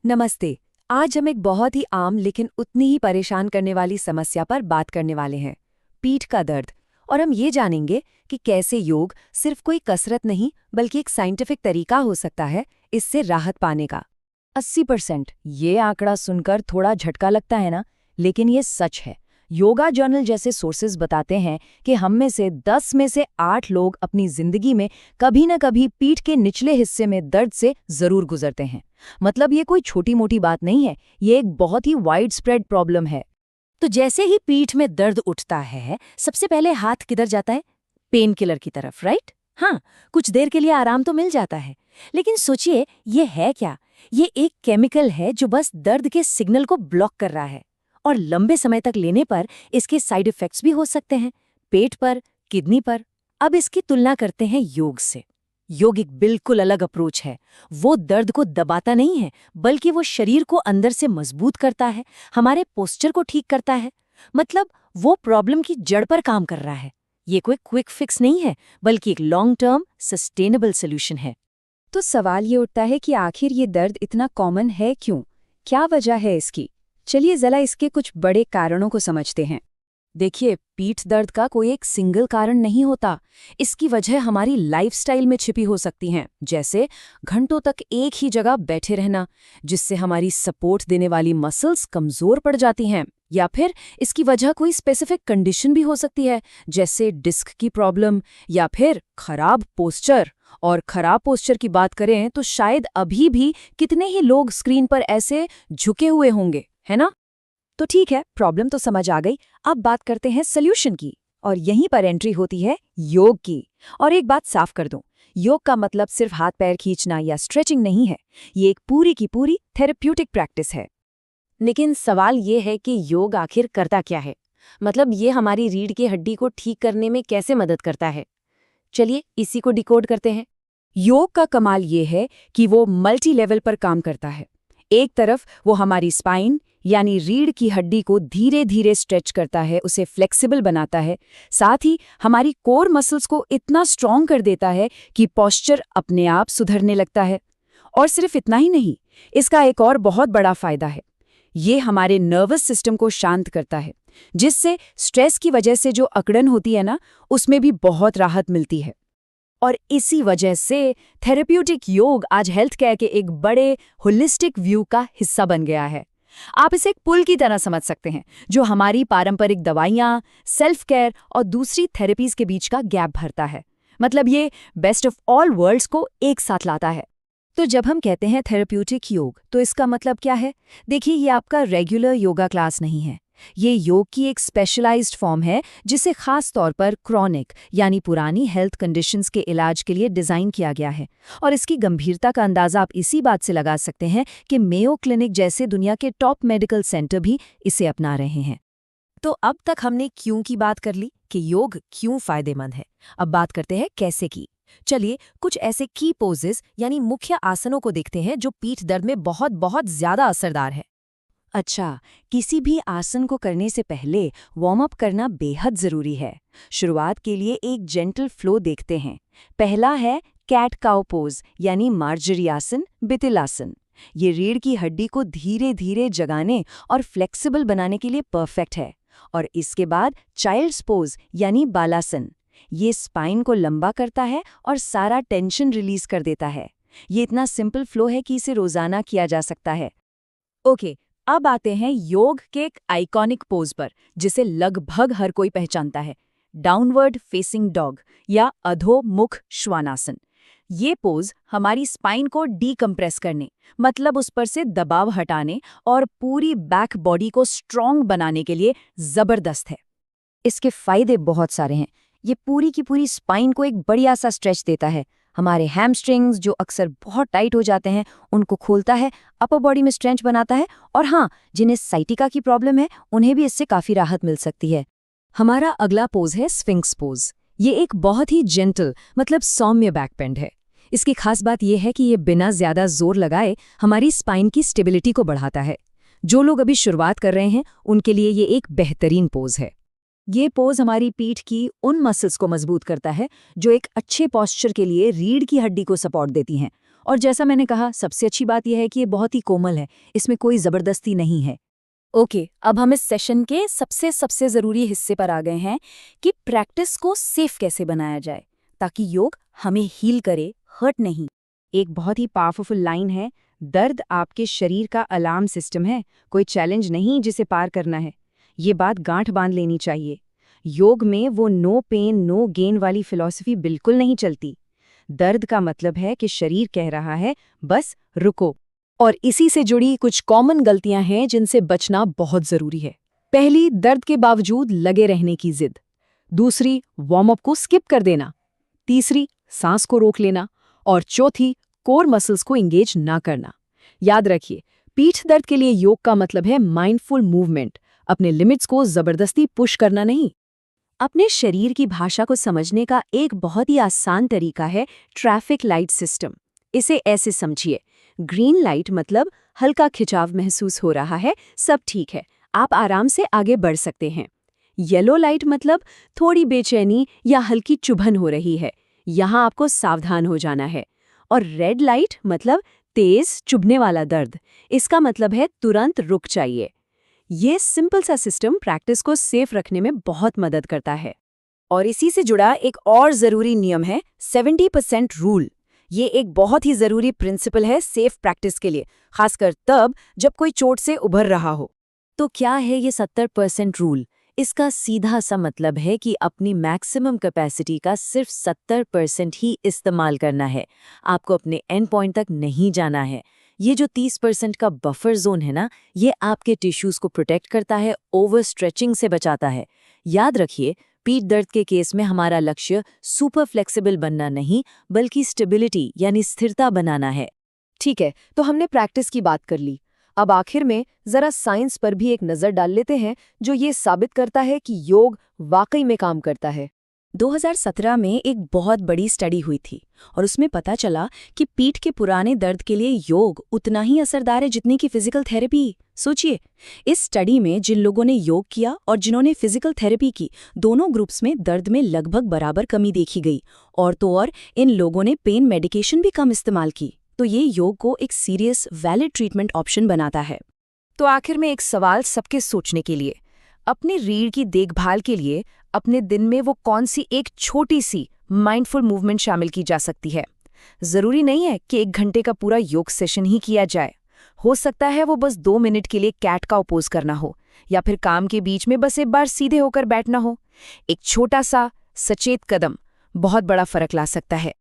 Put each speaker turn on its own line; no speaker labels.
नमस्ते। आज हम एक बहुत ही आम लेकिन उतनी ही परेशान करने वाली समस्या पर बात करने वाले हैं, पीठ का दर्द। और हम ये जानेंगे कि कैसे योग सिर्फ कोई कसरत नहीं बल्कि एक साइंटिफिक तरीका हो सकता है इससे राहत पाने का।
80%। ये आंकड़ा सुनकर थोड़ा झटका लगता है ना, लेकिन ये सच है। योगा जर्नल जैसे सोर्सेज बताते हैं कि हम में से 10 में से 8 लोग अपनी जिंदगी में कभी न कभी पीठ के निचले हिस्से में दर्द से जरूर गुजरते हैं। मतलब ये कोई छोटी मोटी बात नहीं है, ये एक बहुत ही वाइड स्प्रेड प्रॉब्लम है।
तो जैसे ही पीठ में दर्द उठता है, सबसे पहले हाथ किधर जाता है? पेन किलर की तरफ, राइट? हाँ, कुछ देर के लिए आराम तो मिल जाता है, लेकिन सोचिए ये है क्या? ये एक केमिकल है जो बस दर्द के सिग्नल को ब्लॉक कर रहा है, और लंबे समय तक लेने पर इसके साइड इफेक्ट्स भी हो सकते हैं, पेट पर, किडनी पर। अब इसकी तुलना करते हैं योग से। योग एक बिल्कुल अलग अप्रोच है। वो दर्द को दबाता नहीं है, बल्कि वो शरीर को अंदर से मजबूत करता है, हमारे पोस्चर को ठीक करता है। मतलब वो प्रॉब्लम की जड़ पर काम कर रहा है। ये कोई क्विक फिक्स नहीं है, बल्कि एक लॉन्ग टर्म सस्टेनेबल सोल्यूशन है।
तो सवाल ये उठता है कि आखिर ये दर्द इतना कॉमन है क्यों? क्या वजह है इसकी? चलिए जरा इसके कुछ बड़े कारणों को समझते हैं।
देखिए, पीठ दर्द का कोई एक सिंगल कारण नहीं होता। इसकी वजह हमारी लाइफस्टाइल में छिपी हो सकती हैं, जैसे घंटों तक एक ही जगह बैठे रहना, जिससे हमारी सपोर्ट देने वाली मसल्स कमजोर पड़ जाती हैं। या फिर इसकी वजह कोई स्पेसिफिक कंडीशन भी हो सकती है, जैसे डिस्क की प्रॉब्लम या फिर खराब पोस्चर। और खराब पोस्चर की बात करें तो शायद अभी भी कितने ही लोग स्क्रीन पर ऐसे झुके हुए होंगे, है ना?
तो ठीक है, प्रॉब्लम तो समझ आ गई। अब बात करते हैं सॉल्यूशन की, और यहीं पर एंट्री होती है योग की। और एक बात साफ कर दूं, योग का मतलब सिर्फ हाथ पैर खींचना या स्ट्रेचिंग नहीं है। ये एक पूरी की पूरी थेरेप्यूटिक प्रैक्टिस है।
लेकिन सवाल ये है कि योग आखिर करता क्या है? मतलब ये हमारी रीढ़ की हड्डी को ठीक करने में कैसे मदद करता है? चलिए इसी को डिकोड करते हैं।
योग का कमाल ये है कि वो मल्टी लेवल पर काम करता है। एक तरफ वो हमारी स्पाइन यानी रीढ़ की हड्डी को धीरे धीरे स्ट्रेच करता है, उसे फ्लेक्सिबल बनाता है। साथ ही हमारी कोर मसल्स को इतना स्ट्रॉन्ग कर देता है कि पोस्चर अपने आप सुधरने लगता है। और सिर्फ इतना ही नहीं, इसका एक और बहुत बड़ा फायदा है। ये हमारे नर्वस सिस्टम को शांत करता है, जिससे स्ट्रेस की वजह से जो अकड़न होती है ना, उसमें भी बहुत राहत मिलती है। और इसी वजह से थेरेप्यूटिक योग आज हेल्थ केयर के एक बड़े होलिस्टिक व्यू का हिस्सा बन गया है। आप इसे एक पुल की तरह समझ सकते हैं, जो हमारी पारंपरिक दवाइयाँ, सेल्फ केयर और दूसरी थेरेपीज के बीच का गैप भरता है। मतलब ये बेस्ट ऑफ ऑल वर्ल्ड्स को एक साथ लाता है। तो जब हम कहते हैं थेरेप्यूटिक योग, तो इसका मतलब क्या है? देखिए, ये आपका रेगुलर योगा क्लास नहीं है। ये योग की एक स्पेशलाइज्ड फॉर्म है, जिसे खास तौर पर क्रॉनिक यानी पुरानी हेल्थ कंडीशंस के इलाज के लिए डिज़ाइन किया गया है। और इसकी गंभीरता का अंदाज़ा आप इसी बात से लगा सकते हैं कि मेयो क्लिनिक जैसे दुनिया के टॉप मेडिकल सेंटर भी इसे अपना रहे हैं।
तो अब तक हमने क्यों की बात कर ली कि योग क्यों फायदेमंद है। अब बात करते हैं कैसे की। चलिए कुछ ऐसे की पोजेस यानी मुख्य आसनों को देखते हैं जो पीठ दर्द में बहुत बहुत ज्यादा असरदार है।
अच्छा, किसी भी आसन को करने से पहले वार्म अप करना बेहद ज़रूरी है। शुरुआत के लिए एक जेंटल फ्लो देखते हैं। पहला है कैट काउ पोज यानी मार्जरी आसन, बितिल आसन। ये रीढ़ की हड्डी को धीरे धीरे जगाने और फ्लेक्सिबल बनाने के लिए परफेक्ट है। और इसके बाद चाइल्ड्स पोज यानी बालासन। ये स्पाइन को लंबा करता है और सारा टेंशन रिलीज कर देता है। ये इतना सिंपल फ्लो है कि इसे रोजाना किया जा सकता है।
ओके, अब आते हैं योग के एक आइकॉनिक पोज पर, जिसे लगभग हर कोई पहचानता है, डाउनवर्ड फेसिंग डॉग या अधोमुख श्वानासन। ये पोज हमारी स्पाइन को डीकम्प्रेस करने, मतलब उस पर से दबाव हटाने और पूरी बैक बॉडी को स्ट्रॉन्ग बनाने के लिए जबरदस्त है।
इसके फायदे बहुत सारे हैं। ये पूरी की पूरी स्पाइन को एक बढ़िया सा स्ट्रेच देता है। हमारे हैमस्ट्रिंग्स जो अक्सर बहुत टाइट हो जाते हैं, उनको खोलता है, अपर बॉडी में स्ट्रेच बनाता है। और हाँ, जिन्हें साइटिका की प्रॉब्लम है, उन्हें भी इससे काफ़ी राहत मिल सकती है। हमारा अगला पोज है स्फिंक्स पोज। ये एक बहुत ही जेंटल मतलब सौम्य बैकबेंड है। इसकी खास बात यह है कि ये बिना ज़्यादा जोर लगाए हमारी स्पाइन की स्टेबिलिटी को बढ़ाता है। जो लोग अभी शुरुआत कर रहे हैं, उनके लिए ये एक बेहतरीन पोज है। ये पोज हमारी पीठ की उन मसल्स को मजबूत करता है जो एक अच्छे पोस्चर के लिए रीढ़ की हड्डी को सपोर्ट देती हैं।
और जैसा मैंने कहा, सबसे अच्छी बात यह है कि ये बहुत ही कोमल है, इसमें कोई जबरदस्ती नहीं है।
ओके, अब हम इस सेशन के सबसे ज़रूरी हिस्से पर आ गए हैं कि प्रैक्टिस को सेफ कैसे बनाया जाए ताकि योग हमें हील करे, हर्ट नहीं।
एक बहुत ही पावरफुल लाइन है, दर्द आपके शरीर का अलार्म सिस्टम है, कोई चैलेंज नहीं जिसे पार करना है। ये बात गांठ बांध लेनी चाहिए। योग में वो नो पेन नो गेन वाली फिलॉसफी बिल्कुल नहीं चलती। दर्द का मतलब है कि शरीर कह रहा है बस रुको।
और इसी से जुड़ी कुछ कॉमन गलतियां हैं जिनसे बचना बहुत जरूरी है। पहली, दर्द के बावजूद लगे रहने की जिद। दूसरी, वार्म अप को स्किप कर देना। तीसरी, सांस को रोक लेना। और चौथी, कोर मसल्स को एंगेज ना करना। याद रखिए, पीठ दर्द के लिए योग का मतलब है माइंडफुल मूवमेंट, अपने लिमिट्स को जबरदस्ती पुश करना नहीं। अपने शरीर की भाषा को समझने का एक बहुत ही आसान तरीका है ट्रैफिक लाइट सिस्टम। इसे ऐसे समझिए, ग्रीन लाइट मतलब हल्का खिंचाव महसूस हो रहा है, सब ठीक है, आप आराम से आगे बढ़ सकते हैं। येलो लाइट मतलब थोड़ी बेचैनी या हल्की चुभन हो रही है, यहाँ आपको सावधान हो जाना है। और रेड लाइट मतलब तेज चुभने वाला दर्द, इसका मतलब है तुरंत रुक चाहिए। ये सिंपल सा सिस्टम प्रैक्टिस को सेफ रखने में बहुत मदद करता है।
और इसी से जुड़ा एक और ज़रूरी नियम है 70% रूल। ये एक बहुत ही ज़रूरी प्रिंसिपल है सेफ प्रैक्टिस के लिए, खासकर तब जब कोई चोट से उभर रहा हो।
तो क्या है ये 70% रूल? इसका सीधा सा मतलब है कि अपनी मैक्सिमम कैपेसिटी का सिर्फ 70% ही इस्तेमाल करना है। आपको अपने एंड पॉइंट तक नहीं जाना है। ये जो 30% का बफर जोन है ना, ये आपके टिश्यूज को प्रोटेक्ट करता है, ओवर स्ट्रेचिंग से बचाता है। याद रखिए, पीठ दर्द के केस में हमारा लक्ष्य सुपर फ्लेक्सिबल बनना नहीं, बल्कि स्टेबिलिटी यानी स्थिरता बनाना है।
ठीक है, तो हमने प्रैक्टिस की बात कर ली। अब आखिर में जरा साइंस पर भी एक नज़र डाल लेते हैं जो ये साबित करता है कि योग वाकई में काम करता है। 2017 में एक बहुत बड़ी स्टडी हुई थी और उसमें पता चला कि पीठ के पुराने दर्द के लिए योग उतना ही असरदार है जितनी कि फिजिकल थेरेपी। सोचिए, इस स्टडी में जिन लोगों ने योग किया और जिन्होंने फिजिकल थेरेपी की, दोनों ग्रुप्स में दर्द में लगभग बराबर कमी देखी गई। और तो और इन लोगों ने पेन मेडिकेशन भी कम इस्तेमाल की। तो ये योग को एक सीरियस वैलिड ट्रीटमेंट ऑप्शन बनाता है।
तो आखिर में एक सवाल सबके सोचने के लिए, अपनी रीढ़ की देखभाल के लिए अपने दिन में वो कौन सी एक छोटी सी माइंडफुल मूवमेंट शामिल की जा सकती है? जरूरी नहीं है कि 1 घंटे का पूरा योग सेशन ही किया जाए। हो सकता है वो बस 2 मिनट के लिए कैट का पोज करना हो, या फिर काम के बीच में बस एक बार सीधे होकर बैठना हो। एक छोटा सा सचेत कदम बहुत बड़ा फर्क ला सकता है।